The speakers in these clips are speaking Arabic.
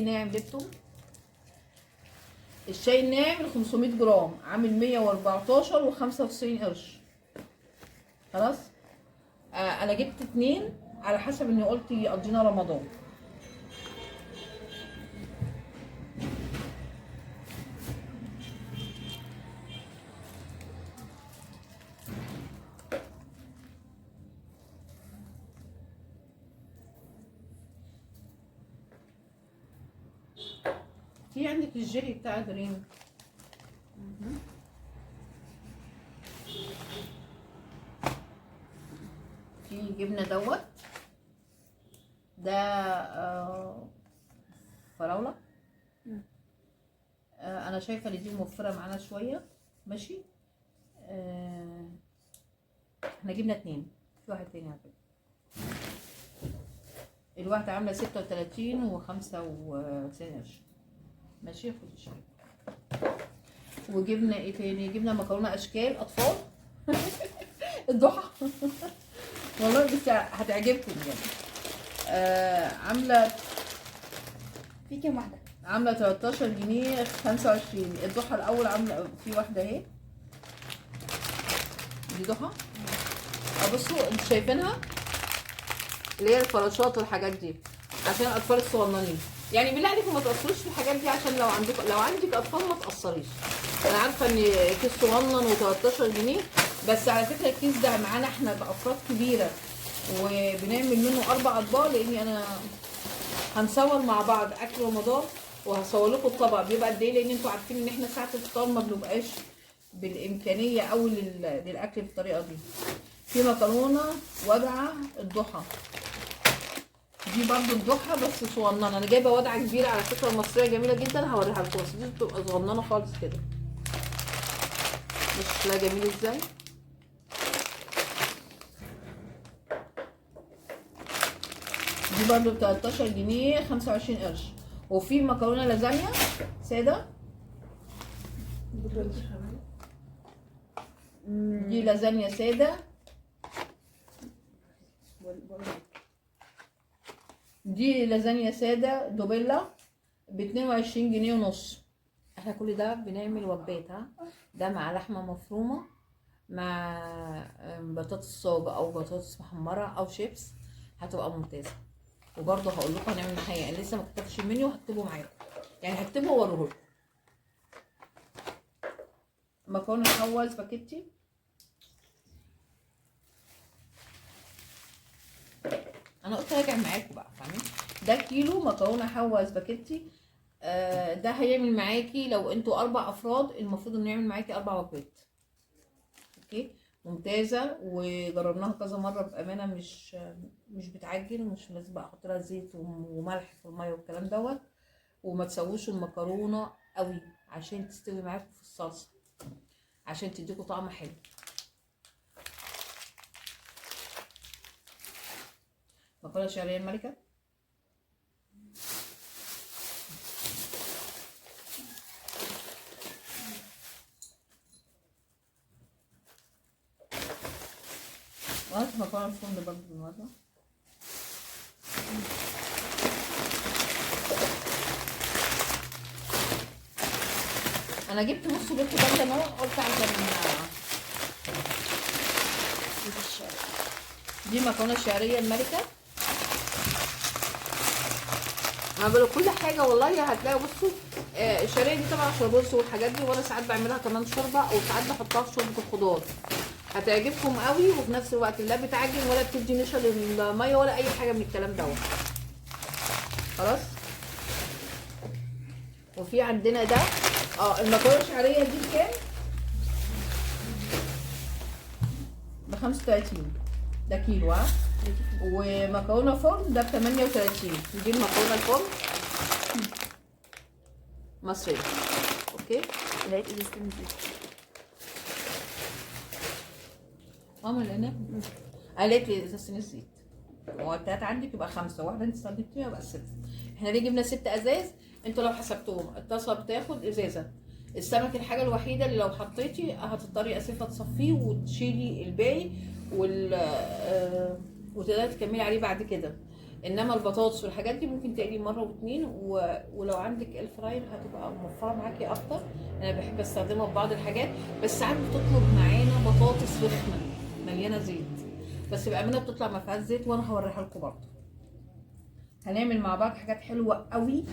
ناعم ليبتون. الشاي الناعم ال 500 جرام عامل 114 و95 قرش. خلاص. انا جبت 2 على حسب اني قلت يقضينا رمضان. في عندك الجيلي بتاع دريم. في جبنه دوت ده فراوله. انا شايفه ان دي موفره معانا شويه. ماشي. احنا جبنا 2، في واحد تاني على فكره. الواحده عامله 36 و95 قرش. ماشي. خد الشاي. وجبنا ايه تاني؟ جبنا مكرونه اشكال اطفال. الضحى. والله بس هتعجبكم يعني. عامله في كام واحده؟ عامله 13 جنيه 25. الضحى الاول عامله في واحده اهي. دي ضحى. بصوا انتوا شايفينها اللي هي الفراشات والحاجات دي عشان الاطفال الصغننين. يعني بالله عليكم ما تقصروش في الحاجات دي عشان لو عندك اطفال ما تقصريش. انا عارفه ان كيس صغنن و13 جنيه، بس على فكره الكيس ده معانا احنا بافراد كبيره وبنعمل منه 4 اطباق، لاني انا هنصور مع بعض اكل رمضان وهصور لكم الطبق بيبقى قد ايه، لان انتوا عارفين ان احنا ساعه الفطار ما بنبقاش بالامكانيه او للاكل بالطريقه دي. في مكرونه وجعه الضحى دي برضو الضحى بس صغننه. انا جايبه وجعه كبيره على فكره مصريه جميله جدا، هوريها لكم، بس دي بتبقى صغننه خالص كده. بس شكلها جميل ازاي. دي برضو ب 13 جنيه 25 قرش. وفي مكرونه لازانيا ساده. دي لازانيا ساده. دي لازانيا ساده دوبيلا ب 22 جنيه ونص. احنا كل ده بنعمل وجبات. ده مع لحمه مفرومه مع بطاطس صاجه او بطاطس محمره او شيبس، هتبقى ممتازه. وبرضه هقول لكم هنعمل معاها ايه. انا لسه ما كتبتش المنيو، هكتبه معاكم يعني، هكتبه واوريه لكم. مكرونه حوا سباكيتي. انا قلت راجع معاكم بقى فاهمين. ده كيلو مكرونه حوا سباكيتي. ده هيعمل معاكي لو انتوا 4 افراد المفروض انه يعمل معاكي 4 وجبات. اوكي. ممتازه وجربناها كذا مره بامانه، مش بتعجن ومش لازم بقى احط لها زيت وملح في الميه والكلام دوت. وما تسووش المكرونه قوي عشان تستوي معاكم في الصلصه، عشان تديكوا طعم حلو. مكرونه شعريه الملكه. وهات مكرونه الفرن برضه بالمره. انا جبت نص جبت كام نوع قلت عشان دي مكرونه شعريه الملكه. انا بقول كل حاجه والله هتلاقوا. بصوا الشعريه دي طبعا عشان الرز والحاجات دي، وانا ساعات بعملها كمان شوربه او ساعات بحطها في شوربه الخضار. هتعجبكم قوي وفي نفس الوقت لا بتعجن ولا بتدي نشا للميه ولا اي حاجه من الكلام دوت. خلاص. وفي عندنا ده المكرونه الشعريه دي بكام؟ ب 35. ده كيلو. ومكرونه فرن ده ب 38. دي المكرونه الفرن مصريه. اوكي. لقيت ازازه الزيت. ماما لقيناها قالت لي ازازه الزيت. هو التلاتة عندك يبقى 5، واحده انت استخدمتيها يبقى 6. احنا ليه جبنا 6 ازاز؟ انتوا لو حسبتوهم الطاسه بتاخد ازازه. السمك الحاجه الوحيده اللي لو حطيتي هتضطري اسفه تصفيه وتشيلي الباقي وتقدري تكملي عليه بعد كده. انما البطاطس والحاجات دي ممكن تقلي مره واتنين ولو عندك اير فراير هتبقى موفره معاكي اكتر. انا بحب استخدمها في بعض الحاجات، بس ساعات بتطلب معانا بطاطس رخمه مليانه زيت، بس بامانه بتطلع ما فيهاش زيت، وانا هوريها لكم برضه. هنعمل مع بعض حاجات حلوه قوي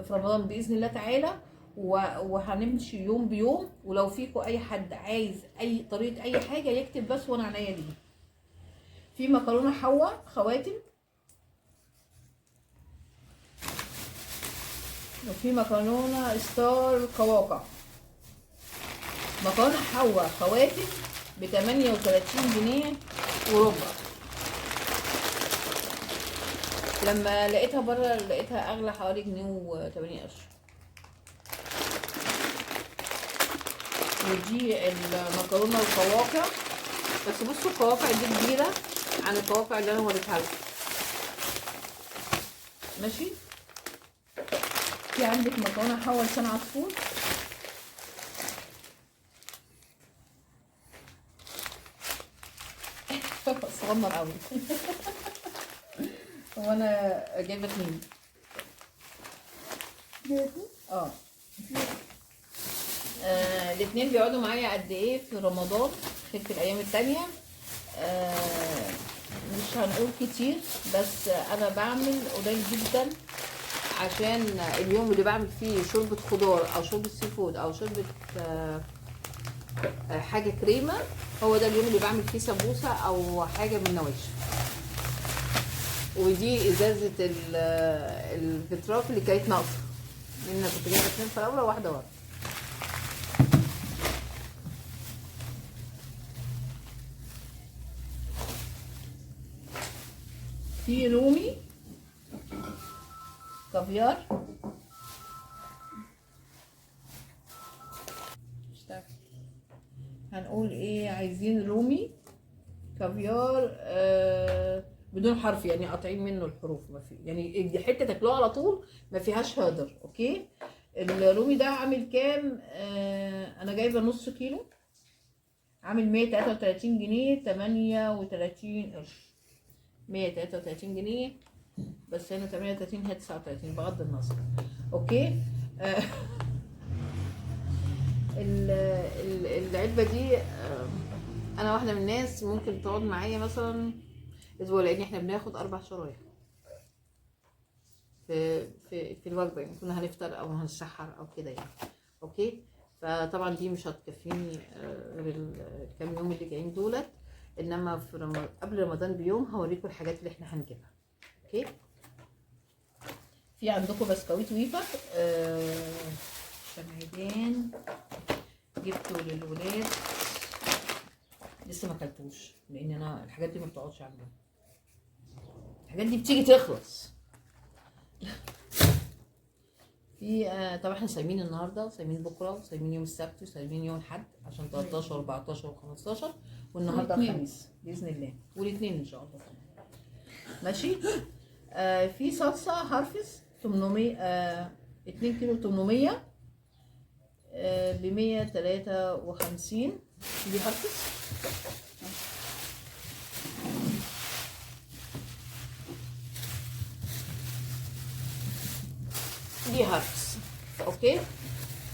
في رمضان باذن الله تعالى، وهنمشي يوم بيوم. ولو فيكم اي حد عايز اي طريقه اي حاجه يكتب بس وانا عينيا ليه. في مكرونه حواء خواتم، وفي مكرونه ستار قواقع. مكرونه حواء خواتم ب 38 جنيه وربع. لما لقيتها بره لقيتها اغلى حوالي جنيه و80 قرش. ودي المكرونه القواقع، بس بصوا القواقع دي كبيره عن القواقع اللي انا وريتها لكم. ماشي. في عندك مكرونه حوا لسان عصفور، صغنن قوي. هو انا جايبه اتنين. اه الاتنين بيقعدوا معايا قد ايه في رمضان في الايام التانية. مش هنقول كتير، بس انا بعمل قليل جدا، عشان اليوم اللي بعمل فيه شوربة خضار او شوربة سي فود او شوربة حاجة كريمة، هو ده اليوم اللي بعمل فيه سمبوسة او حاجة من النواشف. ودي ازازة البتراك اللي كانت ناقصة، لان انا كنت جايبة 2 فراولة وواحدة ورا. في رومي كافيار، هنقول ايه، عايزين رومي كافيار بدون حرف، يعني قاطعين منه الحروف، ما في يعني دي حته تاكلوها على طول ما فيهاش هدر. اوكي. الرومي ده عامل كام؟ انا جايبه نص كيلو، عامل 133 جنيه 38 قرش. 133 جنيه، بس هنا 38 هي 39 بغض النظر. اوكي. العلبه دي انا واحده من الناس ممكن تقعد معايا مثلا اسبوع، لان احنا بناخد 4 شرايح في الوجبه، يعني كنا هنفطر او هنسحر او كده يعني. اوكي. فطبعا دي مش هتكفيني غير الكام يوم اللي جايين دولت، انما في قبل رمضان بيوم هوريكم الحاجات اللي احنا هنجيبها. اوكي. في عندكم بسكويت ويفر شمعدان، جبته للولاد لسه ما اكلتوش، لان انا الحاجات دي ما بتقعدش عندنا، الحاجات دي بتيجي تخلص. في طبعا احنا صايمين النهارده وصايمين بكره وصايمين يوم السبت وصايمين يوم الاحد عشان 13 و14 و15، والنهارده الخميس باذن الله، والاثنين ان شاء الله طبعا. ماشي. في صلصه هارفس 800 2 كيلو 800 ب 153. دي هارفس. دي هارفس. اوكي.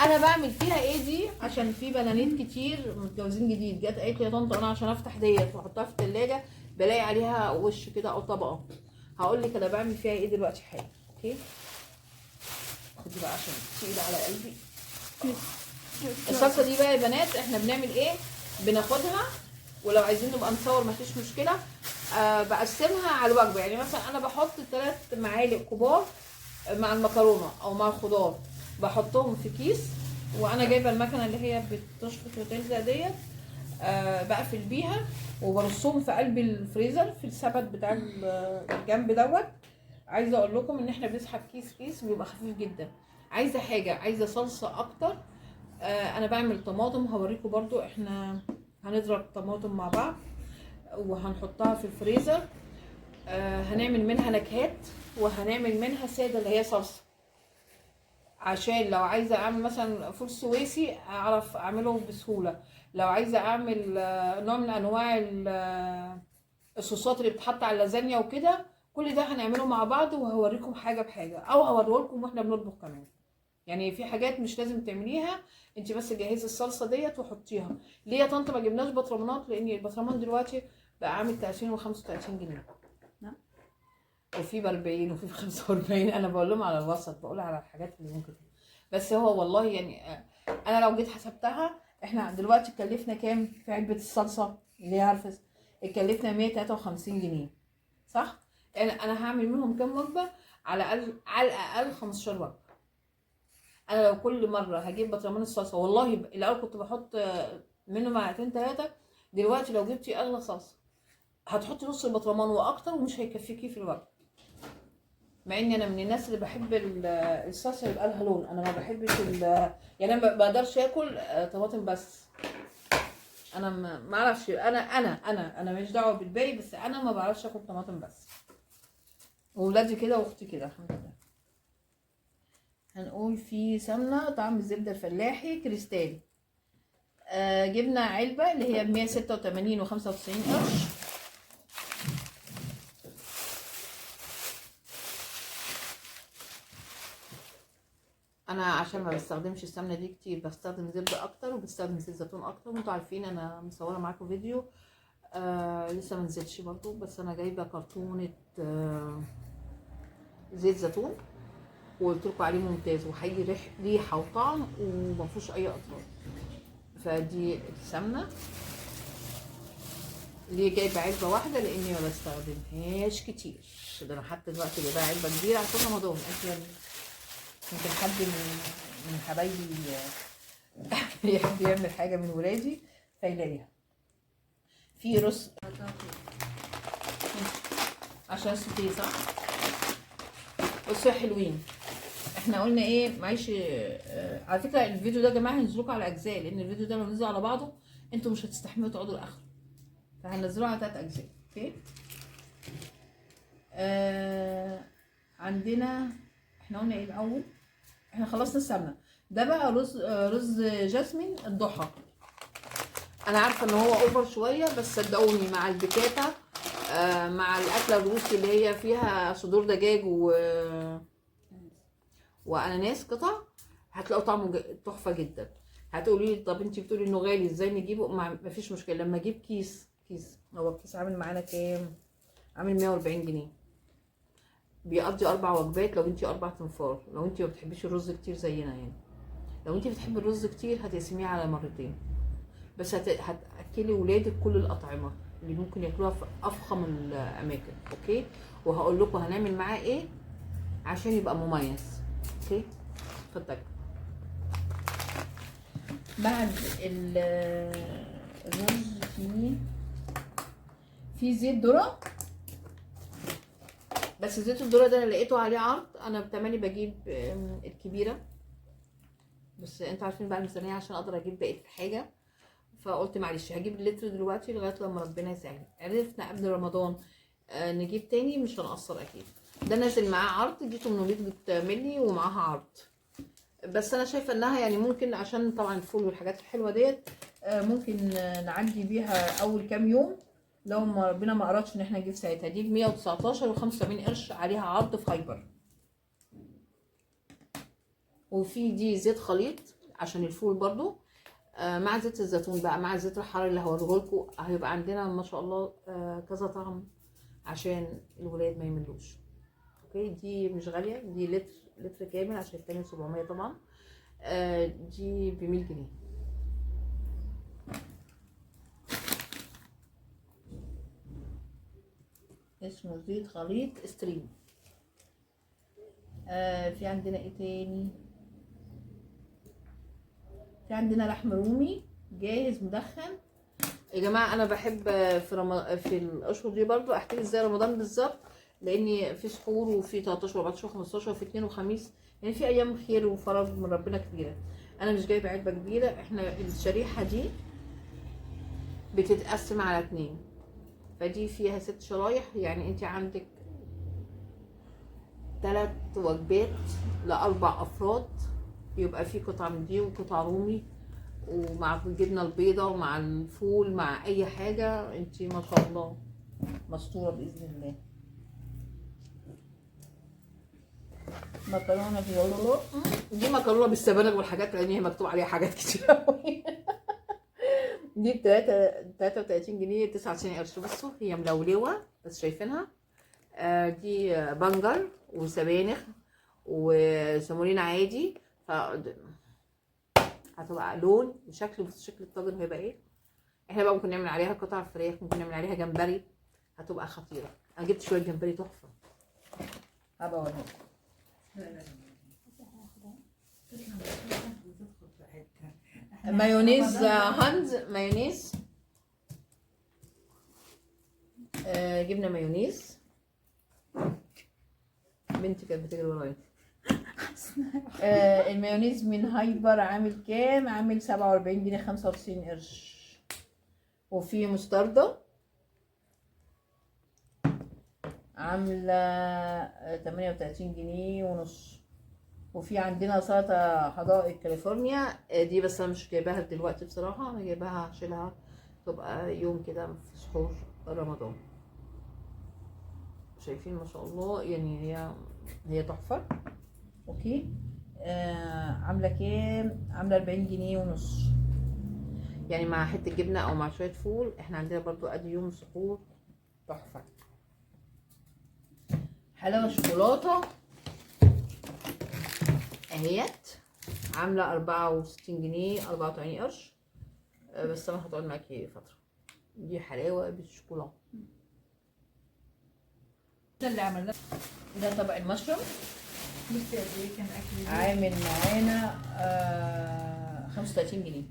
انا بعمل فيها ايه دي؟ عشان في بنانيت كتير متجوزين جديد جت قالت لي يا طنط انا عشان افتح ديت واحطها في الثلاجه بلاقي عليها وش كده او طبقه. هقول لك انا بعمل فيها ايه دلوقتي حالا. اوكي. خدي بقى عشان تقيله على قلبي. الصلصه دي بقى يا بنات احنا بنعمل ايه؟ بناخدها، ولو عايزين نبقى نصور مفيش مشكله. بقسمها على الوجبه، يعني مثلا انا بحط 3 معالق كبار مع المكرونه او مع الخضار، بحطهم في كيس، وانا جايبه المكنه اللي هي بتشفط وتلزق ديت. بقفل بيها وبرصهم في قلب الفريزر في السبت بتاع الجنب دوت. عايزه اقول لكم ان احنا بنسحب كيس كيس بيبقى خفيف جدا. عايزه حاجه عايزه صلصه اكتر، انا بعمل طماطم هوريكم برضو. احنا هنضرب طماطم مع بعض وهنحطها في الفريزر. هنعمل منها نكهات وهنعمل منها ساده اللي هي صلصه، عشان لو عايزه اعمل مثلا فول سويسي اعرف اعمله بسهوله. لو عايزه اعمل نوع من انواع الصوصات اللي بتحط على اللازانيا وكده كل ده هنعمله مع بعض، وهوريكم حاجه بحاجه، او هوريهولكم واحنا بنطبخ كمان. يعني في حاجات مش لازم تعمليها، انت بس جهزي الصلصه ديت وحطيها. ليه يا طنط ما جبناش بطرمانات؟ لان البطرمان دلوقتي بقى عامل 30 و35 جنيه. نعم. وفي ب 40 وفي ب 45. انا بقول لهم على الوسط، بقول على الحاجات اللي ممكن. بس هو والله يعني انا لو جيت حسبتها، احنا دلوقتي اتكلفنا كام في علبه الصلصه اللي هي هرفس؟ اتكلفنا 153 جنيه، صح؟ انا هعمل منهم كام وجبه؟ على الاقل 15 وجبه. انا لو كل مره هجيب برطمان الصلصه، والله الاول كنت بحط منه معلقتين ثلاثه، دلوقتي لو جبتي اغلى صلصه هتحطي نص البطرمان واكتر، ومش هيكفيكي في الوجبه. مع اني انا من الناس اللي بحب الصلصه يبقى لها لون. انا ما بحبش يعني انا ما بقدرش اكل طماطم بس. انا ما اعرفش، انا ماليش دعوه بالباقي، بس انا ما بعرفش اكل طماطم بس. وولادي كده واختي كده الحمد لله. هنقول في سمنه طعم الزبده الفلاحي كريستالي. جبنا علبه اللي هي ب 186 و95 قرش. انا عشان ما بستخدمش السمنه دي كتير، بستخدم زبده اكتر وبستخدم زيت زيتون اكتر. وانتوا عارفين انا مصوره معاكم فيديو لسه ما نزلش برضو، بس انا جايبه كرتونه زيت زيتون، وقلت لكم عليه ممتاز وهيجي ريحه وطعم وما فيهوش اي اضرار. فدي السمنه اللي جايبه علبه واحده لاني ما بستخدمهاش كتير. ده انا حتى دلوقتي جايبه علبه كبيره عشان رمضان. يمكن حد من حبايبي يحب يعمل حاجه من ولادي فيلاقيها. في رز عشان سوتيه، صح؟ بصوا يا حلوين، احنا قلنا ايه؟ معلش على فكره الفيديو ده يا جماعه هنزلوكوا على اجزاء، لان الفيديو ده لو نزل على بعضه انتوا مش هتستحملوا تقعدوا لاخره، فهنزله على 3 اجزاء. اوكي. عندنا احنا قلنا ايه الاول؟ احنا خلصنا السمنه. ده بقى رز جاسمين الضحى. انا عارفه ان هو اوفر شويه، بس صدقوني مع البيكاتا مع الاكله الروسي اللي هي فيها صدور دجاج واناناس قطع، هتلاقوا طعمه تحفه جدا. هتقولي لي طب انتي بتقولي انه غالي، ازاي نجيبه؟ مفيش مشكله. لما اجيب كيس هو الكيس عامل معانا كام؟ عامل 140 جنيه، بيقضي 4 وجبات لو انتي 4 تنفار. لو انتي ما بتحبيش الرز كتير زينا يعني، لو انتي بتحبي الرز كتير هتقسميه على مرتين بس. هتاكلي ولادك كل الاطعمه اللي ممكن ياكلوها في افخم الاماكن. اوكي. وهقول لكم هنعمل معاه ايه عشان يبقى مميز. اوكي. اتفضلي. بعد الرز في زيت ذره، بس زيت الذره ده انا لقيته عليه عرض. انا بتمني بجيب الكبيره، بس انتوا عارفين بقى الميزانيه عشان اقدر اجيب بقيه الحاجه، فقلت معلش هجيب اللتر دلوقتي لغايه لما ربنا يسهل. عرفنا قبل رمضان نجيب تاني مش هنقصر اكيد. ده نازل معاه عرض، دي 800 مللي ومعاها عرض. بس انا شايفه انها يعني ممكن عشان طبعا الفول والحاجات الحلوه ديت ممكن نعدي بيها اول كام يوم لو ما ربنا ما ارادش ان احنا نجيب ساعتها. دي ب 119 و75 قرش، عليها عرض في هايبر. وفي دي زيت خليط عشان الفول برضو مع زيت الزيتون بقى، مع زيت الحار اللي هوريه لكم. هيبقى عندنا ما شاء الله كذا طعم عشان الولاد ما يملوش. اوكي. دي مش غاليه، دي لتر كامل، عشان التاني 700 طبعا. دي ب 100 جنيه. اسمه زيت خليط ستريم. في عندنا ايه تاني؟ في عندنا لحم رومي جاهز مدخن. يا جماعه انا بحب في الاشهر دي برضو احتفل زي رمضان بالظبط، لان في سحور وفي 13 و14 و15 وفي اثنين وخميس، يعني في ايام خير وفرج من ربنا كبيره. انا مش جايبه علبه كبيره، احنا الشريحه دي بتتقسم على 2، فدي فيها 6 شرايح. يعني انت عندك 3 وجبات ل4 افراد، يبقى في قطعه من دي وقطعه رومي ومع الجبنه البيضاء ومع الفول مع اي حاجه. انت ما شاء الله مستوره باذن الله. مكرونه فيولولو. دي مكرونه بالسبانخ والحاجات، لان هي مكتوب عليها حاجات كتير قوي. دي ب 33 جنيه 99 قرش. بصوا هي ملولوه بس شايفينها. دي بنجر وسبانخ وسمولين عادي. ف هتبقى لون وشكل. بص شكل الطاجن هيبقى ايه. احنا بقى ممكن نعمل عليها قطع فراخ، ممكن نعمل عليها جمبري، هتبقى خطيره. انا جبت شويه جمبري تحفه، هبقى اوريها. مايونيز هانز مايونيز. جبنا مايونيز. بنتي كانت بتجري ورايا. المايونيز من هايبر عامل كام؟ عامل 47 جنيه 95 قرش. وفي مستردة عاملة 38 جنيه ونص. وفي عندنا سلطة حدائق كاليفورنيا. دي بس انا مش جايباها دلوقتي بصراحة، انا جايباها هشيلها تبقى يوم كده في سحور رمضان. شايفين ما شاء الله، يعني هي تحفة. اوكي. عاملة كام؟ عاملة 40 جنيه ونص، يعني مع حتة جبنة او مع شوية فول. احنا عندنا برضو ادي يوم سحور تحفة. حلاوة شوكولاتة اهيت، عاملة 64 جنيه 84 قرش. بس انا هتقعد معاكي فترة. دي حلاوة بالشوكولاتة. ده اللي عملناه. ده طبق المشروم بصي قد ايه كان اكل. عامل معانا 35 جنيه.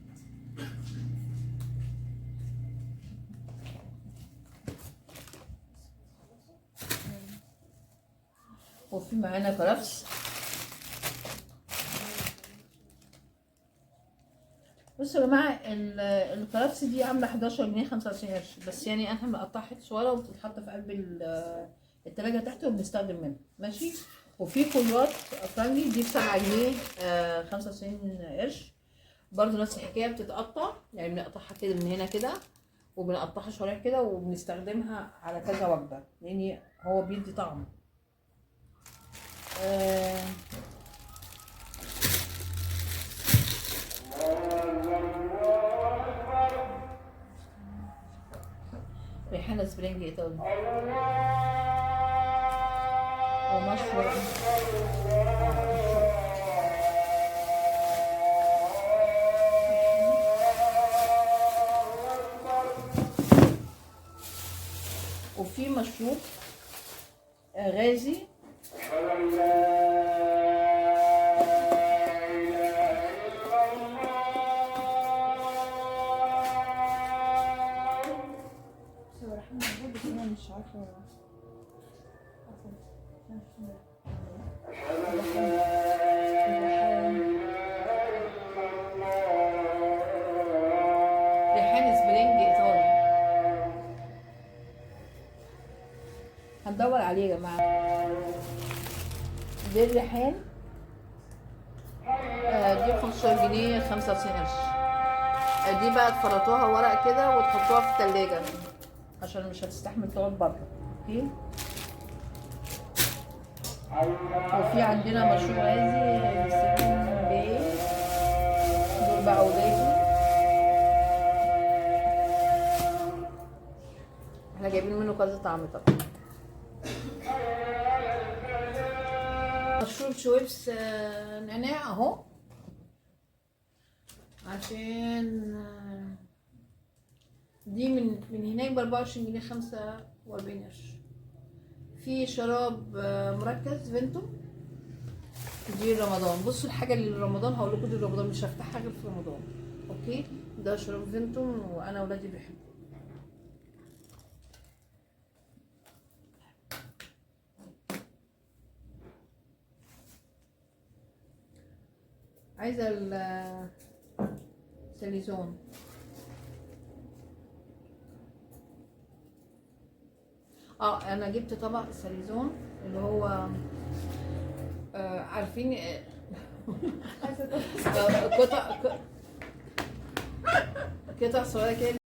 وفي معانا كرفس. بصوا يا جماعه الكرفس دي عامله 11 جنيه 95 قرش، بس يعني احنا بنقطعها حته صغيره وبتتحط في قلب التلاجة تحت وبنستخدم منها. ماشي. وفي كولوات فرنجي دي ب 7 جنيه 95 قرش. برضو نفس الحكايه بتتقطع، يعني بنقطعها كده من هنا كده وبنقطعها شرايح كده وبنستخدمها على كذا وجبه، لان هو بيدي طعم. ريحانة سبرينج ايطالي ومشروم. وفي مشروب غازي مش عارفه. ريحان سبرينج ايطالي. هندور عليه يا جماعه. دي الريحان. دي 15 جنيه 95 قرش. دي بقى تفرطوها ورق كده وتحطوها في التلاجة عشان مش هتستحمل تقعد بره. اوكي. وفي عندنا مشروب غازي بيسموه باي. دول بقى ولادي. احنا جايبين منه كذا طعم طبعا. مشروب شويبس نعناع اهو، عشان دي من هناك ب 24 جنيه 45 قرش. في شراب مركز فينتو دي رمضان. بصوا الحاجه اللي رمضان هقول لكم دي رمضان، مش هفتحها غير في رمضان. اوكي. ده شراب فينتو وانا ولادي بيحبوه. عايزه الساليزون. انا جبت طبق ساليزون اللي هو عارفين قطع صغيره كده